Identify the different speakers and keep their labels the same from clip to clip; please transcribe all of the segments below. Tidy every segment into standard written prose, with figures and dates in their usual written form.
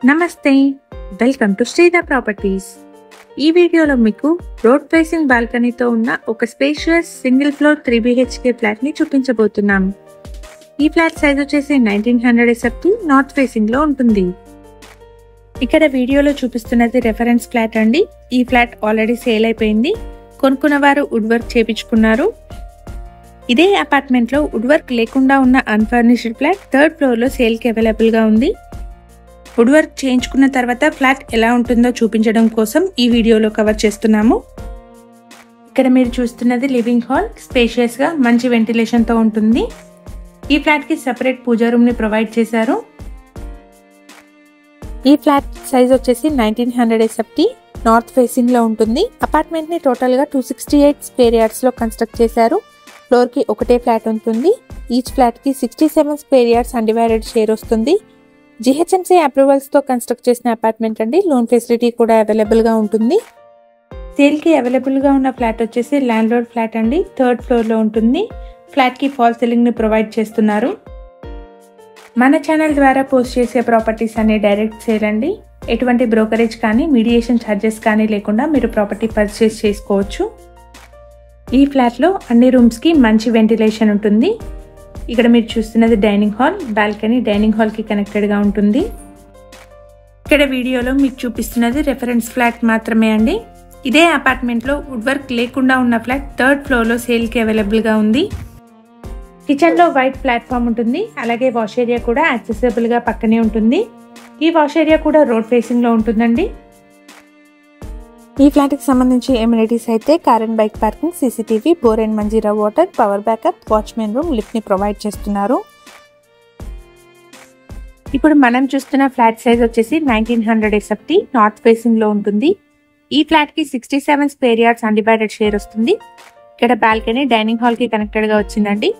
Speaker 1: నమస్తే, welcome to Sridhar properties. ఈ వీడియోలో మీకు రోడ్ ఫేసింగ్ బాల్కనీతో ఉన్న ఒక spacious single floor 3 BHK flat ని చూపించబోతున్నాం. ఈ ఫ్లాట్ సైజ్ వచ్చేసి 1900 SFT నార్త్ ఫేసింగ్ లో ఉంటుంది. ఇక్కడ వీడియోలో చూపిస్తున్నది రెఫరెన్స్ ఫ్లాట్ అండి. ఈ ఫ్లాట్ ఆల్రెడీ సేల్ అయిపోయింది. కొనుక్కున్న వారు వుడ్ వర్క్ చేపించుకున్నారు. ఇదే అపార్ట్మెంట్ లో వుడ్ వర్క్ లేకుండా ఉన్న అన్ఫర్నిష్డ్ ఫ్లాట్ 3rd ఫ్లోర్ లో సేల్ కి అవైలబుల్ గా ఉంది. వుడ్ వర్క్ చేయించుకున్న తర్వాత ఫ్లాట్ ఎలా ఉంటుందో చూపించడం కోసం ఈ వీడియోలో కవర్ చేస్తున్నాము. ఇక్కడ మీరు చూస్తున్నది లివింగ్ హాల్. స్పేషియస్ గా మంచి వెంటిలేషన్ తో ఉంటుంది. ఈ ఫ్లాట్ కి సెపరేట్ పూజా రూమ్ ని ప్రొవైడ్ చేశారు. ఈ ఫ్లాట్ సైజ్ వచ్చేసి 1900 SFT నార్త్ ఫేసింగ్ లో ఉంటుంది. అపార్ట్మెంట్ ని టోటల్ గా 268 స్క్వేర్ యార్డ్స్ లో కన్స్ట్రక్ట్ చేశారు. ఫ్లోర్ కి ఒకటే ఫ్లాట్ ఉంటుంది. ఈచ్ ఫ్లాట్ కి 67 స్క్వేర్ యార్డ్స్ అన్డివైడెడ్ షేర్ వస్తుంది. GHMC అప్రూవల్స్ తో కన్స్ట్రక్ట్ చేసిన అపార్ట్మెంట్ అండి. లోన్ ఫెసిలిటీ కూడా అవైలబుల్ గా ఉంటుంది. సేల్ కి అవైలబుల్ గా ఉన్న ఫ్లాట్ వచ్చేసి ల్యాండ్ లార్డ్ ఫ్లాట్ అండి. 3rd ఫ్లోర్ లో ఉంటుంది. ఫ్లాట్ కి ఫాల్ సీలింగ్ ని ప్రొవైడ్ చేస్తున్నారు. మన ఛానల్ ద్వారా పోస్ట్ చేసే ప్రాపర్టీస్ అనే డైరెక్ట్ సేల్ అండి. ఎటువంటి బ్రోకరేజ్ కానీ మీడియేషన్ ఛార్జెస్ కానీ లేకుండా మీరు ప్రాపర్టీ పర్చేస్ చేసుకోవచ్చు. ఈ ఫ్లాట్ లో అన్ని రూమ్స్ కి మంచి వెంటిలేషన్ ఉంటుంది. ఇక్కడ మీరు చూస్తున్నది dining hall. Balcony dining hall కి కనెక్టెడ్ గా ఉంటుంది. ఇక్కడ వీడియోలో మీకు చూపిస్తున్నది రెఫరెన్స్ ఫ్లాట్ మాత్రమే అండి. ఇదే అపార్ట్మెంట్ లో వుడ్ వర్క్ లేకుండా ఉన్న ఫ్లాట్ 3rd ఫ్లోర్ లో సేల్ కి అవైలబుల్ గా ఉంది. కిచెన్ లో వైట్ ప్లాట్ఫామ్ ఉంటుంది. అలాగే వాష్ ఏరియా కూడా యాక్సెసిబుల్ గా పక్కనే ఉంటుంది. ఈ వాష్ ఏరియా కూడా రోడ్ ఫేసింగ్ లో ఉంటుందండి. ఈ ఫ్లాట్ కి సంబంధించి ఎమ్యూనిటీస్ అయితే car and bike parking, CCTV, bore and Manjira water, power backup, watchman room, lift ని ప్రొవైడ్ చేస్తున్నారు. ఇప్పుడు మనం చూస్తున్న ఫ్లాట్ సైజ్ వచ్చేసి 1900 SFT నార్త్ ఫేసింగ్ లో ఉంటుంది. ఈ ఫ్లాట్ కి 67 స్క్వేర్ యార్డ్స్ అన్డివైడెడ్ షేర్ వస్తుంది. ఇక్కడ బాల్కనీ డైనింగ్ హాల్ కి కనెక్టెడ్ గా వచ్చిందండి.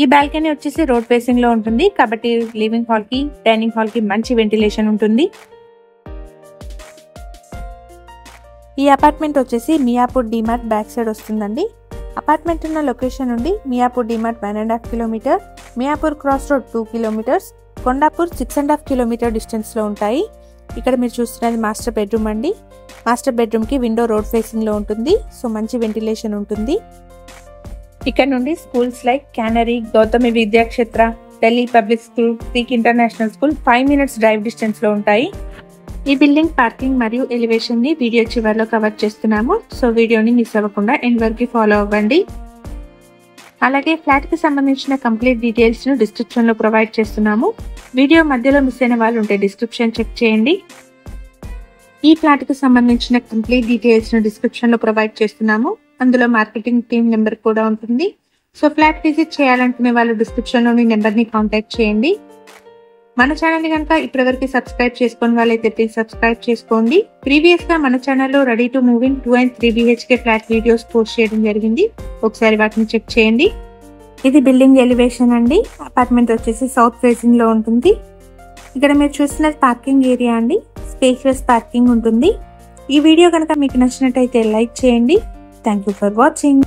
Speaker 1: ఈ బాల్కనీ వచ్చేసి రోడ్ ఫేసింగ్ లో ఉంటుంది కాబట్టి లివింగ్ హాల్ కి డైనింగ్ హాల్ కి మంచి వెంటిలేషన్ ఉంటుంది. ఈ అపార్ట్మెంట్ వచ్చేసి మియాపూర్ డిమార్ట్ బ్యాక్ సైడ్ వస్తుందండి. అపార్ట్మెంట్ ఉన్న లొకేషన్ నుండి Miyapur DMart 1.5 kilometre, Miyapur cross road 2 kilometres, Kondapur 6.5 kilometre distance లో ఉంటాయి. ఇక్కడ మీరు చూస్తున్నది మాస్టర్ బెడ్రూమ్ అండి. మాస్టర్ బెడ్రూమ్ కి విండో రోడ్ ఫేసింగ్ లో ఉంటుంది. సో మంచి వెంటిలేషన్ ఉంటుంది. ఇక్కడ నుండి schools like Canary, Gautami Vidyakshetra, Delhi public school, peak international school 5 minutes drive distance లో ఉంటాయి. ఈ బిల్డింగ్ పార్కింగ్ మరియు ఎలివేషన్ ని వీడియో చివరిలో కవర్ చేస్తున్నాము. సో వీడియోని మిస్ అవ్వకుండా ఎండ్ వరకు ఫాలో అవ్వండి. అలాగే ఫ్లాట్ కి సంబంధించిన కంప్లీట్ డీటెయిల్స్ ను డిస్క్రిప్షన్ లో ప్రొవైడ్ చేస్తున్నాము. వీడియో మధ్యలో మిస్ అయిన వాళ్ళు ఉంటే డిస్క్రిప్షన్ చెక్ చేయండి. ఈ ఫ్లాట్ కి సంబంధించిన కంప్లీట్ డీటెయిల్స్ ను డిస్క్రిప్షన్ లో ప్రొవైడ్ చేస్తున్నాము. అందులో మార్కెటింగ్ టీమ్ నెంబర్ కూడా ఉంటుంది. సో ఫ్లాట్ విజిట్ చేయాలనుకునే వాళ్ళు డిస్క్రిప్షన్ లోని నెంబర్ ని కాంటాక్ట్ చేయండి. మన ఛానల్ ని కనుక ఇప్పటివరకు సబ్స్క్రైబ్ చేసుకుని వాళ్ళైతే ప్లీజ్ సబ్స్క్రైబ్ చేసుకోండి. ప్రీవియస్ గా మన ఛానల్లో ready to move in 2 and 3 BHK flat videos post చేయడం జరిగింది. ఒకసారి వాటిని చెక్ చేయండి. ఇది బిల్డింగ్ ఎలివేషన్ అండి. అపార్ట్మెంట్ వచ్చేసి సౌత్ ఫేసింగ్ లో ఉంటుంది. ఇక్కడ మీరు చూసిన పార్కింగ్ ఏరియా అండి. స్పేషియస్ పార్కింగ్ ఉంటుంది. ఈ వీడియో కనుక మీకు నచ్చినట్టయితే లైక్ చేయండి. Thank you for watching.